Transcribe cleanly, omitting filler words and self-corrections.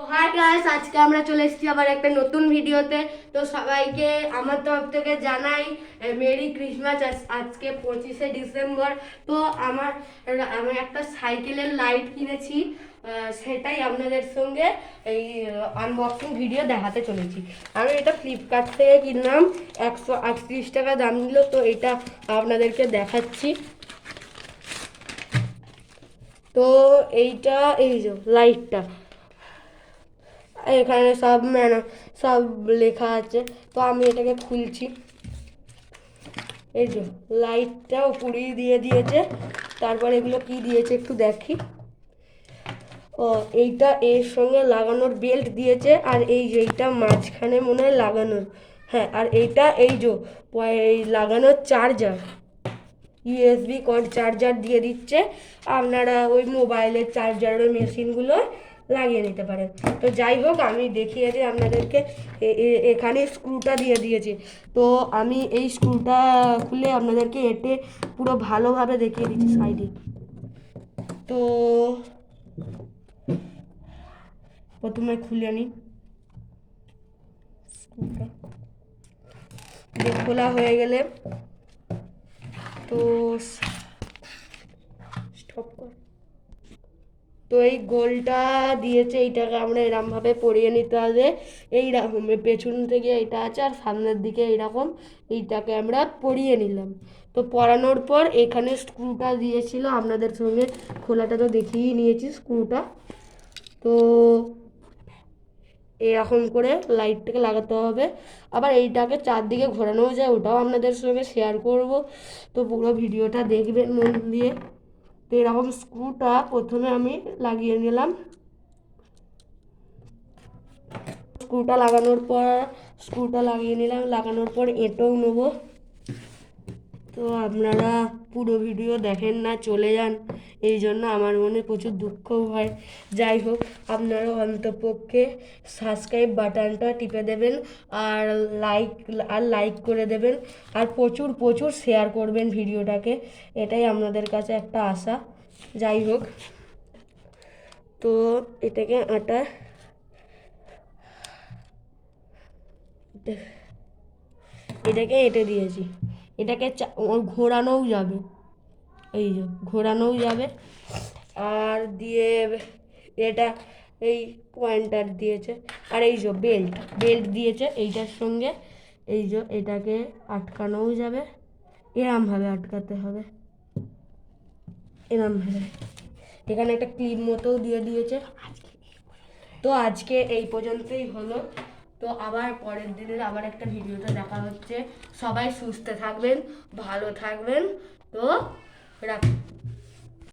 Hi guys, আজকে আমরা চলে এসেছি আবার একটা নতুন ভিডিওতে। তো সবাইকে আমার তরফ থেকে জানাই মেরি ক্রিসমাস। আজকে 25শে ডিসেম্বর। তো আমি একটা সাইকেলের লাইট কিনেছি, সেটাই আপনাদের সঙ্গে এই আনবক্সিং ভিডিও দেখাতে চলেছি। আমি এটা ফ্লিপকার্ট থেকে কিনলাম, 138 টাকা দাম নিল। তো এটা আপনাদেরকে দেখাচ্ছি। তো এইটা, এই যে লাইটটা, এখানে সব লেখা আছে। তো আমি এটাকে খুলছি। এই যে লাইটটা পুড়িয়ে দিয়ে দিয়েছে। তারপর এগুলো কি দিয়েছে একটু দেখি। ও, এইটা এর সঙ্গে লাগানোর বেল্ট দিয়েছে, আর এই যে এইটা মাঝখানে মনে হয় লাগানোর। হ্যাঁ, আর এইটা এই যে এই লাগানোর চার্জার, ইউএসবি কর্ড চার্জার দিয়ে দিচ্ছে। আপনারা ওই মোবাইলের চার্জারের মেশিনগুলো লাগিয়ে নিতে পারেন। তো যাই হোক, আমি দেখিয়ে দিই আপনাদেরকে। এখানে স্ক্রুটা দিয়ে দিয়েছে। তো আমি এই স্ক্রুটা খুলে আপনাদেরকে এটে পুরো ভালোভাবে দেখিয়ে দিচ্ছি সাইডে। তো প্রথমে খুলে নিই স্ক্রুটা। খোলা হয়ে গেলে তো স্টপ কর। তো এই গোলটা দিয়েছে, এইটাকে আমরা এরমভাবে পরিয়ে নিতে হবে। এইরকম পেছন থেকে এটা আছে, আর সামনের দিকে এইরকম এইটাকে আমরা পরিয়ে নিলাম। তো পরানোর পর এখানে স্ক্রুটা দিয়েছিল, আপনাদের সঙ্গে খোলাটা তো দেখিয়ে নিয়েছি স্ক্রুটা। তো এরকম করে লাইটটাকে লাগাতে হবে। আবার এইটাকে চারদিকে ঘোরানোও যায়, ওটাও আপনাদের সঙ্গে শেয়ার করব। তো পুরো ভিডিওটা দেখবেন মন দিয়ে। তো এরকম স্ক্রুটা প্রথমে আমি লাগিয়ে নিলাম। স্ক্রুটা লাগিয়ে নিলাম, লাগানোর পর এঁটোও নেবো। তো আপনারা পুরো ভিডিও দেখেন না, চলে যান, এই জন্য আমার মনে প্রচুর দুঃখও হয়। যাই হোক, আপনারা অন্তপক্ষে সাবস্ক্রাইব বাটনটা টিপে দেবেন, আর লাইক করে দেবেন, আর প্রচুর প্রচুর শেয়ার করবেন ভিডিওটাকে। এটাই আপনাদের কাছে একটা আশা। যাই হোক, তো এটাকে এটাকে এঁটে দিয়েছি। এটাকে ঘোরানোও যাবে, এই যে ঘোরানোও যাবে। আর দিয়ে এটা এই পয়েন্টার দিয়েছে, আর এই যে বেল্ট দিয়েছে এইটার সঙ্গে। এই যে এটাকে আটকানোও যাবে, এরমভাবে আটকাতে হবে, এরমভাবে। এখানে একটা ক্লিপ মতোও দিয়ে দিয়েছে। তো আজকে এই পর্যন্তই হলো। তো আবার পরের দিনের আবার একটা ভিডিওতে দেখা হচ্ছে। সবাই সুস্থ থাকবেন, ভালো থাকবেন। তো রাখ।